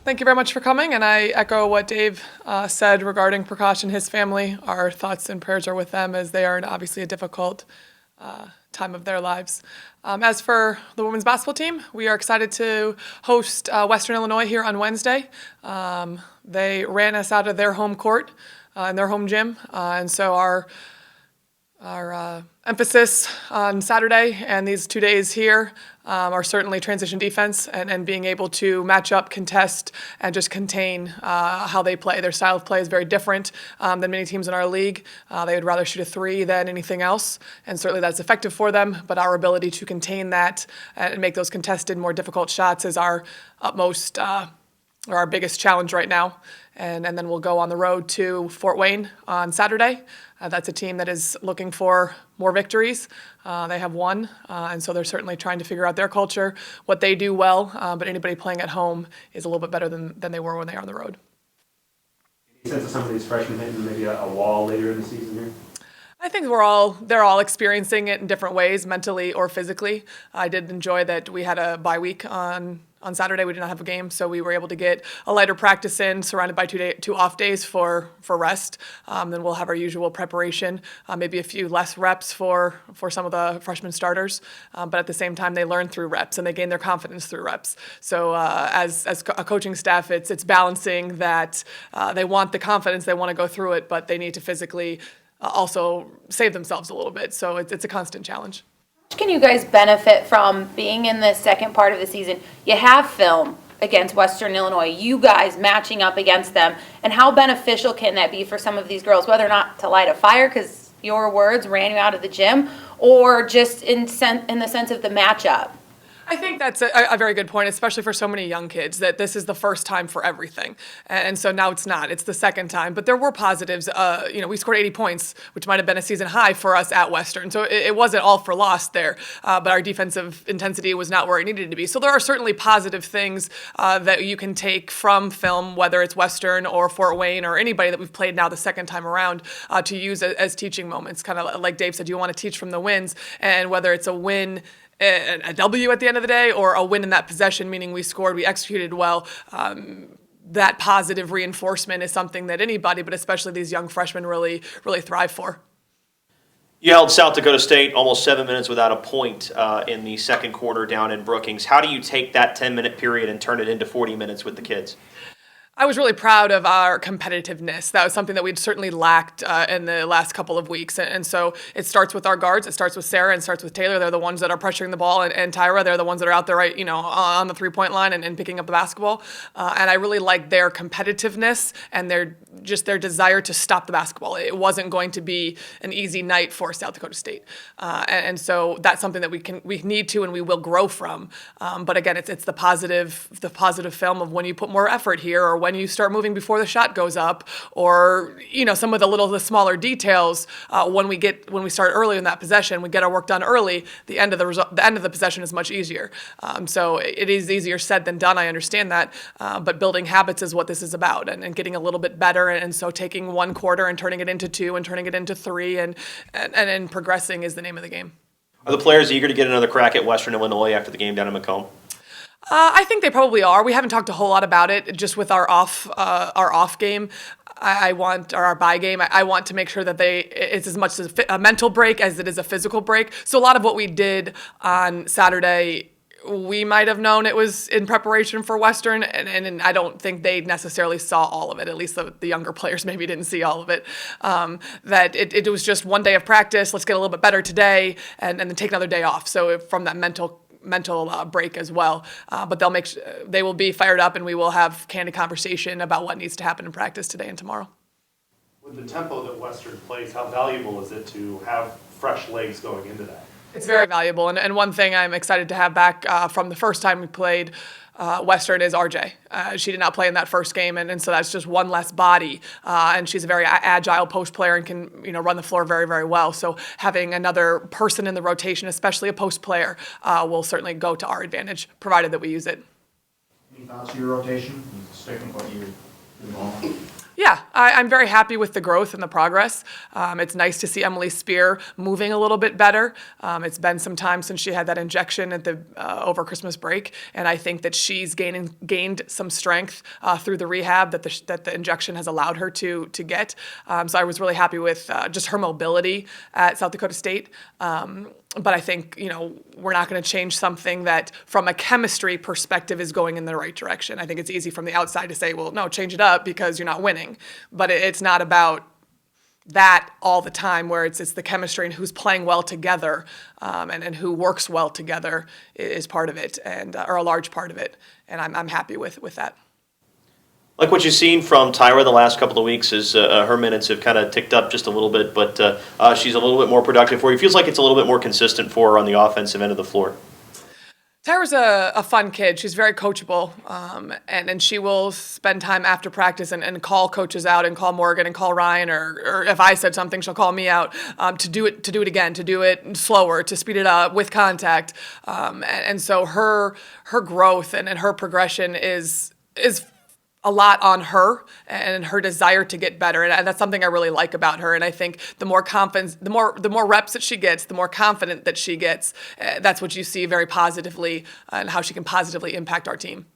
Thank you very much for coming, and I echo what Dave said regarding Prakash and his family. Our thoughts and prayers are with them as they are in obviously a difficult time of their lives. As for the women's basketball team, we are excited to host Western Illinois here on Wednesday. They ran us out of their home court in their home gym, and so our emphasis on Saturday and these 2 days here are certainly transition defense and being able to match up, contest, and just contain how they play. Their style of play is very different than many teams in our league. They would rather shoot a three than anything else, and certainly that's effective for them, but our ability to contain that and make those contested, more difficult shots is our utmost or our biggest challenge right now. And then we'll go on the road to Fort Wayne on Saturday. That's a team that is looking for more victories. They have one, and so they're certainly trying to figure out their culture, what they do well, but anybody playing at home is a little bit better than they were when they are on the road. Any sense of some of these freshmen hitting maybe a wall later in the season here? I think they're all experiencing it in different ways, mentally or physically. I did enjoy that we had a bye week on Saturday. We did not have a game, so we were able to get a lighter practice in, surrounded by two off days for rest. Then we'll have our usual preparation, maybe a few less reps for some of the freshman starters. But at the same time, they learn through reps and they gain their confidence through reps. So as a coaching staff, it's balancing that they want the confidence, they want to go through it, but they need to physically also save themselves a little bit. So it's a constant challenge. Can you guys benefit from being in the second part of the season? You have film against Western Illinois, you guys matching up against them, and how beneficial can that be for some of these girls, whether or not to light a fire because your words ran you out of the gym, or just in the sense of the matchup? I think that's a very good point, especially for so many young kids, that this is the first time for everything. And so now it's not. It's the second time. But there were positives. We scored 80 points, which might have been a season high for us at Western. So it wasn't all for loss there. But our defensive intensity was not where it needed to be. So there are certainly positive things that you can take from film, whether it's Western or Fort Wayne or anybody that we've played now the second time around, to use as teaching moments. Kind of like Dave said, you want to teach from the wins. And whether it's a win, a W at the end of the day, or a win in that possession, meaning we scored, we executed well, that positive reinforcement is something that anybody, but especially these young freshmen, really thrive for. You held South Dakota State almost 7 minutes without a point in the second quarter down in Brookings. How do you take that 10-minute period and turn it into 40 minutes with the kids? I was really proud of our competitiveness. That was something that we'd certainly lacked in the last couple of weeks. And so it starts with our guards. It starts with Sarah and starts with Taylor. They're the ones that are pressuring the ball. And Tyra, they're the ones that are out there, right, on the three-point line and picking up the basketball. And I really liked their competitiveness and their desire to stop the basketball. It wasn't going to be an easy night for South Dakota State. And so that's something that we need to and we will grow from. But again, it's the positive film of when you put more effort here, or when you start moving before the shot goes up, or some of the smaller details. When we start early in that possession, we get our work done early. The end of the possession is much easier. So it is easier said than done. I understand that, but building habits is what this is about, and getting a little bit better. And so taking one quarter and turning it into two and turning it into three, and then progressing is the name of the game. Are the players eager to get another crack at Western Illinois after the game down in Macomb? I think they probably are. We haven't talked a whole lot about it. Just with our off game, our bye game. I want to make sure that it's as much as a mental break as it is a physical break. So a lot of what we did on Saturday, we might have known it was in preparation for Western, and I don't think they necessarily saw all of it. At least the younger players maybe didn't see all of it. That it was just one day of practice. Let's get a little bit better today, and then take another day off. So from that mental break as well, but they will be fired up, and we will have candid conversation about what needs to happen in practice today and tomorrow. With the tempo that Western plays, how valuable is it to have fresh legs going into that? It's very valuable, and one thing I'm excited to have back from the first time we played Western is RJ. She did not play in that first game, and so that's just one less body. And she's a very agile post player and can run the floor very, very well. So having another person in the rotation, especially a post player, will certainly go to our advantage, provided that we use it. Any thoughts on your rotation? Sticking with what you do? Yeah, I'm very happy with the growth and the progress. It's nice to see Emily Spear moving a little bit better. It's been some time since she had that injection at the over Christmas break, and I think that she's gained some strength through the rehab that the injection has allowed her to get. So I was really happy with just her mobility at South Dakota State. But I think, we're not going to change something that from a chemistry perspective is going in the right direction. I think it's easy from the outside to say, well, no, change it up because you're not winning. But it's not about that all the time, where it's the chemistry and who's playing well together, and who works well together is part of it, and or a large part of it. And I'm happy with that. Like what you've seen from Tyra the last couple of weeks is her minutes have kind of ticked up just a little bit, but she's a little bit more productive for you. It feels like it's a little bit more consistent for her on the offensive end of the floor. Tyra's a fun kid. She's very coachable, and she will spend time after practice and call coaches out and call Morgan and call Ryan, or if I said something, she'll call me out to do it again, to do it slower, to speed it up with contact, and so her growth and her progression is a lot on her and her desire to get better, and that's something I really like about her. And I think the more confidence, the more reps that she gets, the more confident that she gets. That's what you see very positively, and how she can positively impact our team.